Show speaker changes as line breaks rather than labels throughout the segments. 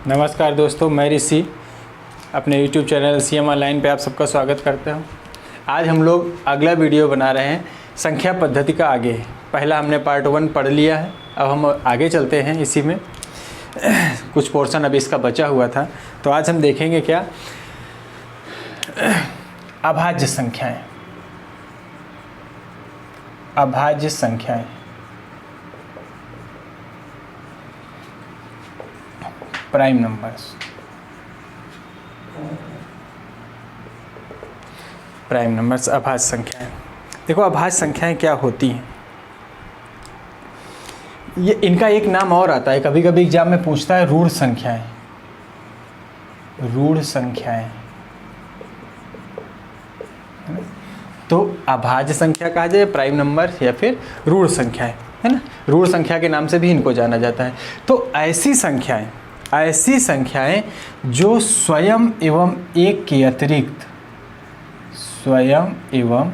नमस्कार दोस्तों, मैं ऋषि अपने YouTube चैनल CM ऑनलाइन पे आप सबका स्वागत करता हूँ। आज हम लोग अगला वीडियो बना रहे हैं संख्या पद्धति का आगे। पहला हमने पार्ट 1 पढ़ लिया है, अब हम आगे चलते हैं। इसी में कुछ पोर्शन अभी इसका बचा हुआ था, तो आज हम देखेंगे क्या, अभाज्य संख्याएं। अभाज्य संख्याएं, प्राइम नंबर्स। प्राइम नंबर्स अभाज्य संख्याएं। देखो, अभाज्य संख्याएं क्या होती हैं, ये इनका एक नाम और आता है, कभी कभी एग्जाम में पूछता है, रूढ़ संख्याएं। रूढ़ संख्याएं, तो अभाज्य संख्या कहा जाए, प्राइम नंबर, या फिर रूढ़ संख्याएं, है ना। रूढ़ संख्या के नाम से भी इनको जाना जाता है। तो ऐसी संख्याएं जो स्वयं एवं एक के अतिरिक्त, स्वयं एवं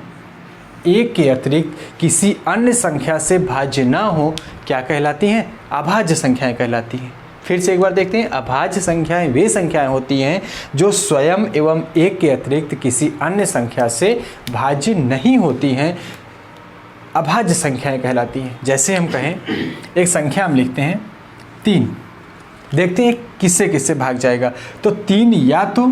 एक के अतिरिक्त किसी अन्य संख्या से भाज्य ना हो, क्या कहलाती हैं? अभाज्य संख्याएं कहलाती हैं। फिर से एक बार देखते हैं, अभाज्य संख्याएं वे संख्याएं होती हैं जो स्वयं एवं एक के अतिरिक्त किसी अन्य संख्या से भाज्य नहीं होती हैं, अभाज्य संख्याएं कहलाती हैं। जैसे हम कहें, एक संख्या हम लिखते हैं 3, देखते हैं किससे किससे भाग जाएगा। तो 3 या तो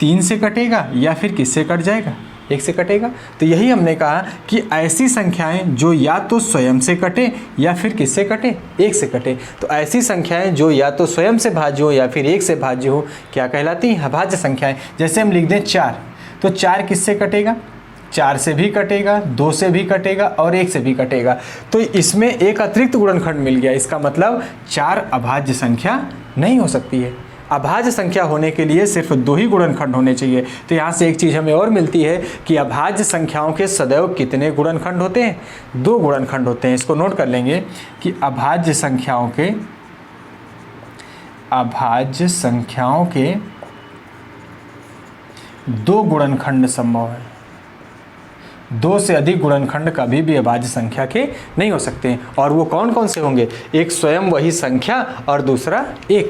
3 से कटेगा या फिर किससे कट जाएगा? 1 से कटेगा। तो यही हमने कहा कि ऐसी संख्याएं जो या तो स्वयं से कटे या फिर किससे कटे? 1 से कटे। तो ऐसी संख्याएं जो या तो स्वयं से भाज्य हो या फिर 1 से भाज्य हो, क्या कहलाती हैं? अभाज्य संख्याएं। जैसे हम लिख दें 4, तो 4 किससे कटेगा? 4 से भी कटेगा, 2 से भी कटेगा और 1 से भी कटेगा। तो इसमें एक अतिरिक्त गुणनखंड मिल गया। इसका मतलब 4 अभाज्य संख्या नहीं हो सकती है। अभाज्य संख्या होने के लिए सिर्फ 2 ही गुणनखंड होने चाहिए। तो यहाँ से एक चीज़ हमें और मिलती है कि अभाज्य संख्याओं के सदैव कितने गुणनखंड होते हैं? 2 गुणनखंड होते हैं। इसको नोट कर लेंगे कि अभाज्य संख्याओं के 2 गुणनखंड संभव है। 2 से अधिक गुणनखंड कभी भी अभाज्य संख्या के नहीं हो सकते हैं। और वो कौन कौन से होंगे? एक स्वयं वही संख्या और दूसरा 1।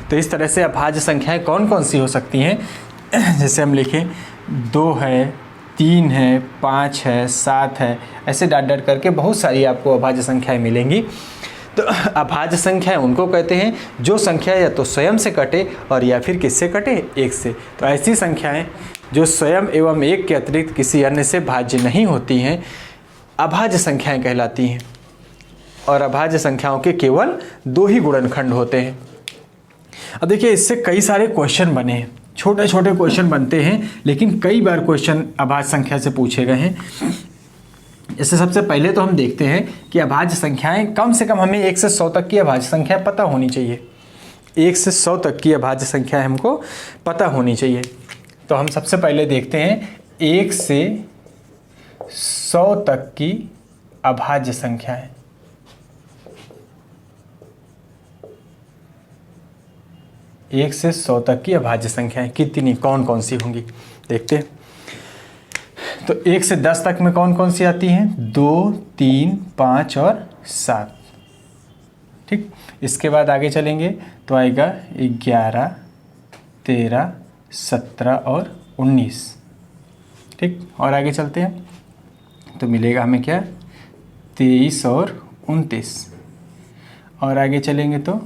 तो इस तरह से अभाज्य संख्याएं कौन कौन सी हो सकती हैं? जैसे हम लिखें 2 है, 3 है, 5 है, 7 है, ऐसे डाट डाट करके बहुत सारी आपको अभाज्य संख्याएं मिलेंगी। तो अभाज्य संख्याएं उनको कहते हैं जो संख्या या तो स्वयं से कटे और या फिर किससे कटे? 1 से। तो ऐसी संख्याएं जो स्वयं एवं 1 के अतिरिक्त किसी अन्य से भाज्य नहीं होती हैं, अभाज्य संख्याएं कहलाती हैं। और अभाज्य संख्याओं के केवल 2 ही गुणनखंड होते हैं। अब देखिए, इससे कई सारे क्वेश्चन बने हैं, छोटे छोटे क्वेश्चन बनते हैं, लेकिन कई बार क्वेश्चन अभाज्य संख्या से पूछे गए हैं। इससे सबसे पहले तो हम देखते हैं कि अभाज्य संख्याएं, कम से कम हमें 1 से 100 तक की अभाज्य संख्या पता होनी चाहिए। 1 से 100 तक की अभाज्य संख्या हमको पता होनी चाहिए। तो हम सबसे पहले देखते हैं 1 से 100 तक की अभाज्य संख्याएं। 1 से 100 तक की अभाज्य संख्याएं कितनी, कौन कौन सी होंगी, देखते हैं। तो 1 से 10 तक में कौन कौन सी आती हैं? 2, 3, 5 और 7। ठीक, इसके बाद आगे चलेंगे तो आएगा 11, 13, 17 और 19। ठीक, और आगे चलते हैं तो मिलेगा हमें क्या? 23 और 29। और आगे चलेंगे तो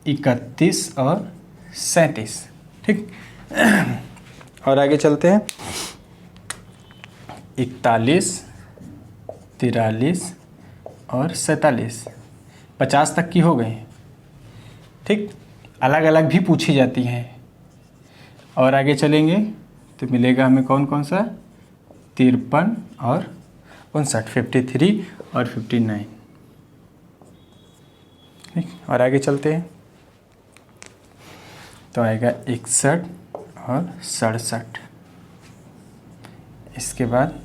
31 और 37। ठीक, और आगे चलते हैं 41, 43 और 47। 50 तक की हो गई। ठीक, अलग अलग भी पूछी जाती हैं। और आगे चलेंगे तो मिलेगा हमें कौन कौन सा? 53 और 59, 53 और 59। ठीक, और आगे चलते हैं तो आएगा 61 और 67। इसके बाद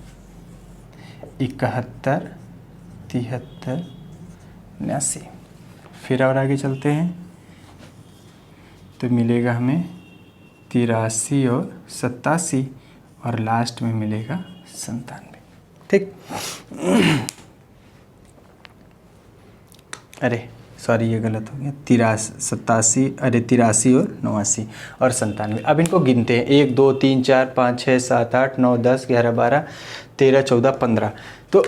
71, 73, 79। फिर और आगे चलते हैं तो मिलेगा हमें 83 और 87 और लास्ट में मिलेगा 97। ठीक, अरे सॉरी ये गलत हो गया, 87 अरे 83 और 89 और 97। अब इनको गिनते हैं, 1 2 3 4 5 6 7 8 9 10 11 12 13 14 15। तो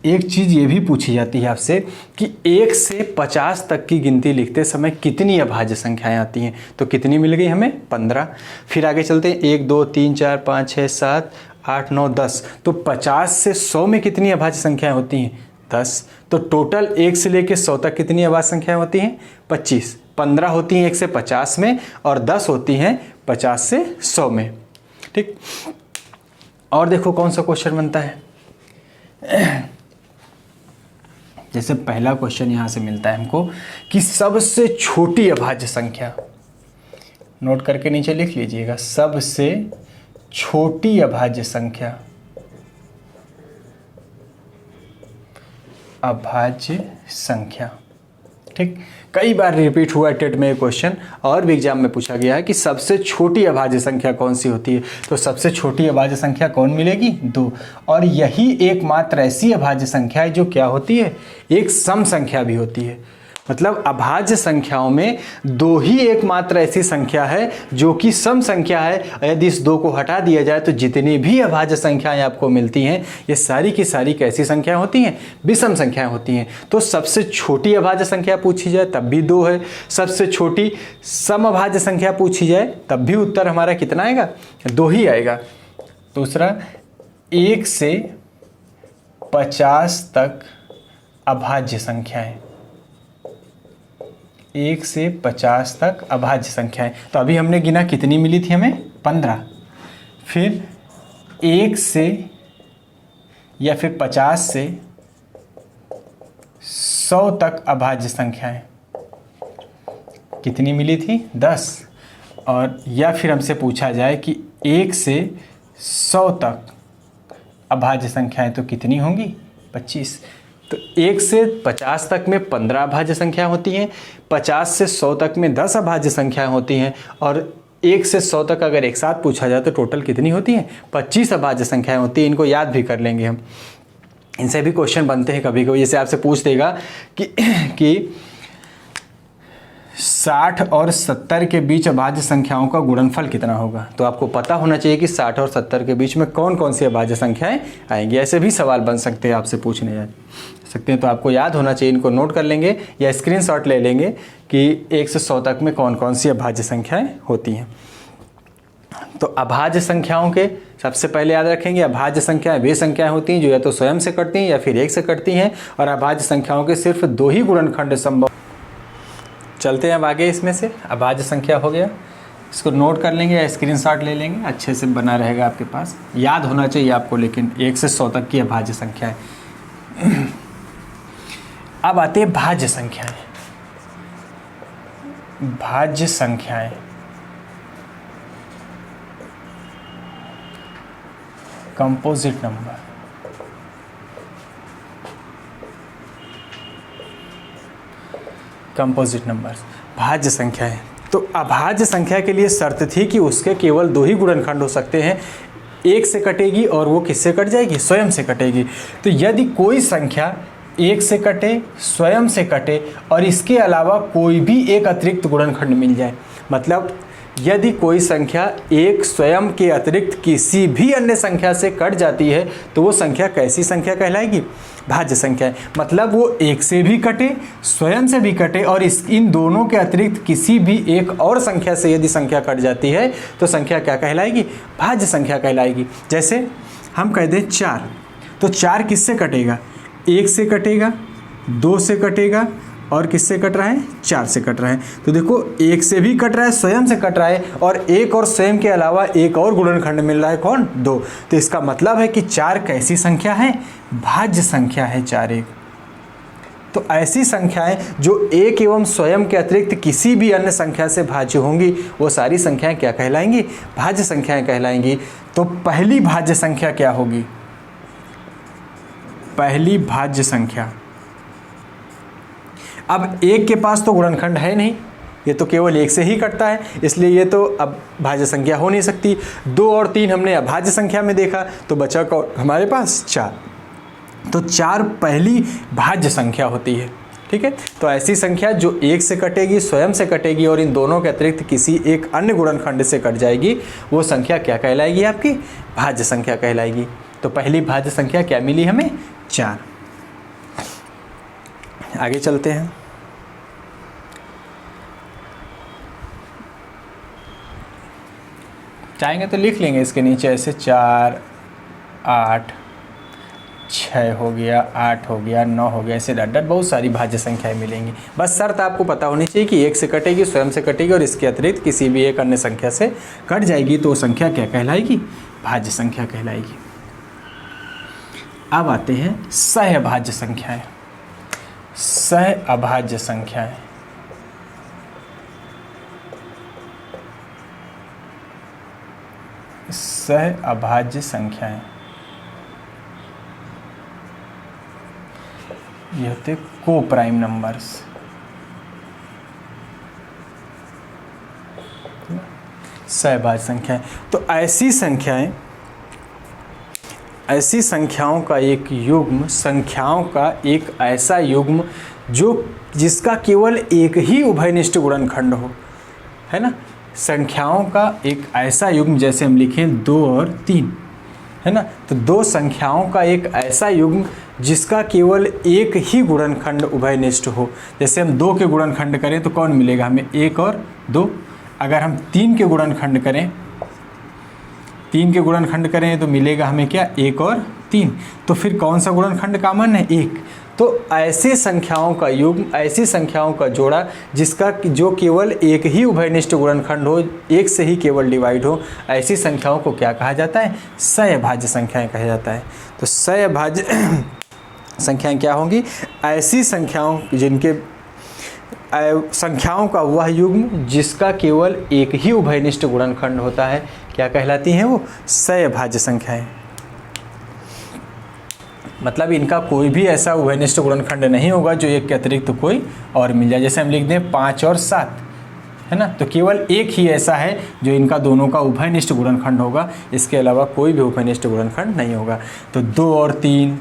एक चीज़ ये भी पूछी जाती है आपसे कि 1 से 50 तक की गिनती लिखते समय कितनी अभाज्य संख्याएं आती हैं, तो कितनी मिल गई हमें 15। फिर आगे चलते हैं, 1 2 3 4 5 6 7 8 9 10, तो 50 से 100 में कितनी अभाज्य संख्याएं होती हैं 10। तो टोटल 1 से लेकर 100 तक कितनी अभाज्य संख्याएं होती हैं 25। 15 होती हैं 1 से 50 में और 10 होती हैं 50 से 100 में। ठीक, और देखो कौन सा क्वेश्चन बनता है। जैसे पहला क्वेश्चन यहां से मिलता है हमको कि सबसे छोटी अभाज्य संख्या, नोट करके नीचे लिख लीजिएगा, सबसे छोटी अभाज्य संख्या, अभाज्य संख्या। ठीक, कई बार रिपीट हुआ टेट में ये क्वेश्चन और भी एग्जाम में पूछा गया है कि सबसे छोटी अभाज्य संख्या कौन सी होती है। तो सबसे छोटी अभाज्य संख्या कौन मिलेगी 2, और यही एकमात्र ऐसी अभाज्य संख्या है जो क्या होती है, एक सम संख्या भी होती है। मतलब अभाज्य संख्याओं में 2 ही एकमात्र ऐसी संख्या है जो कि सम संख्या है। यदि इस 2 को हटा दिया जाए तो जितनी भी अभाज्य संख्याएं आपको मिलती हैं ये सारी की सारी कैसी संख्याएं होती हैं, विषम संख्याएं होती हैं। तो सबसे छोटी अभाज्य संख्या पूछी जाए तब भी 2 है, सबसे छोटी सम अभाज्य संख्या पूछी जाए तब भी उत्तर हमारा कितना आएगा 2 ही आएगा। दूसरा, 1 से 50 तक अभाज्य संख्याएं, 1 से 50 तक अभाज्य संख्याएं। तो अभी हमने गिना कितनी मिली थी हमें 15। फिर 1 से या फिर 50 से 100 तक अभाज्य संख्याएं कितनी मिली थी 10। और या फिर हमसे पूछा जाए कि 1 से 100 तक अभाज्य संख्याएं तो कितनी होंगी 25। तो 1 से 50 तक में 15 अभाज्य संख्या होती हैं, 50 से 100 तक में 10 अभाज्य संख्याएं होती हैं, और 1 से 100 तक अगर एक साथ पूछा जाए तो टोटल कितनी होती हैं 25 अभाज्य संख्याएं होती हैं। इनको याद भी कर लेंगे हम, इनसे भी क्वेश्चन बनते हैं कभी कभी। जैसे आपसे पूछ देगा कि 60 और 70 के बीच अभाज्य संख्याओं का गुणनफल कितना होगा, तो आपको पता होना चाहिए कि 60 और 70 के बीच में कौन कौन सी अभाज्य संख्याएं आएंगी। ऐसे भी सवाल बन सकते हैं, आपसे पूछने जा सकते हैं, तो आपको याद होना चाहिए। इनको नोट कर लेंगे या स्क्रीनशॉट ले लेंगे कि 1 से 100 तक में कौन कौन सी अभाज्य संख्याएं होती हैं। तो अभाज्य संख्याओं के सबसे पहले याद रखेंगे, अभाज्य संख्याएं वे संख्याएं होती हैं जो या तो स्वयं से कटती हैं या फिर 1 से कटती हैं, और अभाज्य संख्याओं के सिर्फ 2 ही गुणनखंड संभव। चलते हैं अब आगे, इसमें से अभाज्य संख्या हो गया, इसको नोट कर लेंगे या स्क्रीनशॉट ले लेंगे, अच्छे से बना रहेगा आपके पास, याद होना चाहिए आपको। लेकिन 1 से 100 तक की अभाज्य संख्या है। अब आते हैं भाज्य संख्याएं। भाज्य संख्याएं कंपोजिट नंबर, कंपोजिट नंबर्स, भाज्य संख्या है। तो अभाज्य संख्या के लिए शर्त थी कि उसके केवल 2 ही गुणनखंड हो सकते हैं, 1 से कटेगी और वो किससे कट जाएगी, स्वयं से कटेगी। तो यदि कोई संख्या 1 से कटे, स्वयं से कटे और इसके अलावा कोई भी एक अतिरिक्त गुणनखंड मिल जाए, मतलब यदि कोई संख्या एक स्वयं के अतिरिक्त किसी भी अन्य संख्या से कट जाती है तो वो संख्या कैसी संख्या कहलाएगी, भाज्य संख्या है। मतलब वो 1 से भी कटे, स्वयं से भी कटे और इन दोनों के अतिरिक्त किसी भी एक और संख्या से यदि संख्या कट जाती है तो संख्या क्या कहलाएगी, भाज्य संख्या कहलाएगी। जैसे हम कह दें 4, तो 4 किससे कटेगा, 1 से कटेगा, 2 से कटेगा और किससे कट रहा है, 4 से कट रहा है। तो देखो 1 से भी कट रहा है, स्वयं से कट रहा है, और 1 और स्वयं के अलावा एक और गुणनखंड मिल रहा है, कौन, 2। तो इसका मतलब है कि 4 कैसी संख्या है, भाज्य संख्या है 4 1। तो ऐसी संख्याएं जो 1 एवं स्वयं के अतिरिक्त किसी भी अन्य संख्या से भाज्य होंगी वो सारी संख्याएं क्या कहलाएंगी, भाज्य संख्याएं कहलाएंगी। तो पहली भाज्य संख्या क्या होगी, पहली भाज्य संख्या, अब 1 के पास तो गुणनखंड है नहीं, ये तो केवल 1 से ही कटता है, इसलिए ये तो अब भाज्य संख्या हो नहीं सकती। 2 और 3 हमने अभाज्य संख्या में देखा, तो बचा हमारे पास 4। तो 4 पहली भाज्य संख्या होती है। ठीक है। तो ऐसी संख्या जो एक से कटेगी, स्वयं से कटेगी और इन दोनों के अतिरिक्त किसी एक अन्य गुणनखंड से कट जाएगी, वो संख्या क्या कहलाएगी? आपकी भाज्य संख्या कहलाएगी। तो पहली भाज्य संख्या क्या मिली हमें? 4। आगे चलते हैं। चाहेंगे तो लिख लेंगे इसके नीचे ऐसे 4, 8, 6 हो गया, 8 हो गया, 9 हो गया, ऐसे डट बहुत सारी भाज्य संख्याएं मिलेंगी। बस शर्त आपको पता होनी चाहिए कि एक से कटेगी, स्वयं से कटेगी और इसके अतिरिक्त किसी भी एक अन्य संख्या से कट जाएगी, तो वो संख्या क्या कहलाएगी? भाज्य संख्या कहलाएगी। अब आते हैं सहअभाज्य संख्याएं। सहअभाज्य संख्याएं सहअभाज्य संख्याएं ये होते को प्राइम नंबर्स। सहअभाज्य संख्याएं तो ऐसी संख्याओं का एक युग्म, संख्याओं का एक ऐसा युग्म जिसका केवल एक ही उभयनिष्ठ गुणनखंड हो, है ना। संख्याओं का एक ऐसा युग्म, जैसे हम लिखें 2 और 3, है ना। तो दो संख्याओं का एक ऐसा युग्म जिसका केवल एक ही गुणनखंड उभयनिष्ठ हो। जैसे हम 2 के गुणनखंड करें तो कौन मिलेगा हमें? 1 और 2। अगर हम 3 के गुणनखंड करें, 3 के गुणनखंड करें तो मिलेगा हमें क्या? 1 और 3। तो फिर कौन सा गुणनखंड कॉमन है? 1। तो ऐसे संख्याओं का युग्म, ऐसी संख्याओं का जोड़ा जो केवल एक ही उभयनिष्ठ गुणनखंड हो, एक से ही केवल डिवाइड हो, ऐसी संख्याओं को क्या कहा जाता है? सहअभाज्य संख्याएं कहा जाता है। तो सहअभाज्य संख्याएं क्या होंगी? ऐसी संख्याओं जिनके संख्याओं का वह युग्म जिसका केवल एक ही उभयनिष्ठ गुणनखंड होता है, क्या कहलाती हैं? वो सहअभाज्य संख्याएं। मतलब इनका कोई भी ऐसा उभयनिष्ठ गुणनखंड नहीं होगा जो एक के अतिरिक्त तो कोई और मिल जाए। जैसे हम लिख दें 5 और 7, है ना। तो केवल एक ही ऐसा है जो इनका दोनों का उभयनिष्ठ गुणनखंड होगा, इसके अलावा कोई भी उभयनिष्ठ गुणनखंड नहीं होगा। तो 2 और 3,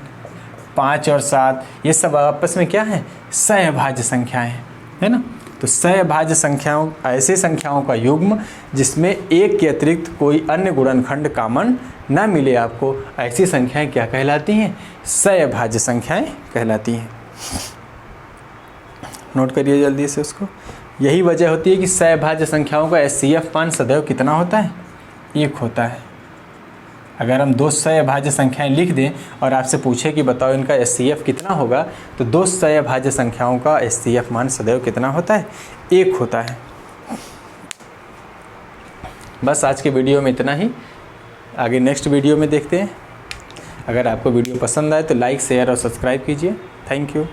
5 और 7 ये सब आपस में क्या है? सहअभाज्य संख्याएं, है ना। तो सहअभाज्य संख्याओं ऐसे संख्याओं का युग्म जिसमें एक के अतिरिक्त कोई अन्य गुणनखंड कॉमन ना मिले आपको, ऐसी संख्याएं क्या कहलाती हैं? सहअभाज्य संख्याएं कहलाती हैं। नोट करिए जल्दी से उसको। यही वजह होती है कि सहअभाज्य संख्याओं का HCF मान सदैव कितना होता है? 1 होता है। अगर हम 2 सहअभाज्य संख्याएं लिख दें और आपसे पूछे कि बताओ इनका HCF कितना होगा, तो 2 सहअभाज्य संख्याओं का HCF मान सदैव कितना होता है? 1 होता है। बस आज के वीडियो में इतना ही, आगे नेक्स्ट वीडियो में देखते हैं। अगर आपको वीडियो पसंद आए तो लाइक, शेयर और सब्सक्राइब कीजिए। Thank you.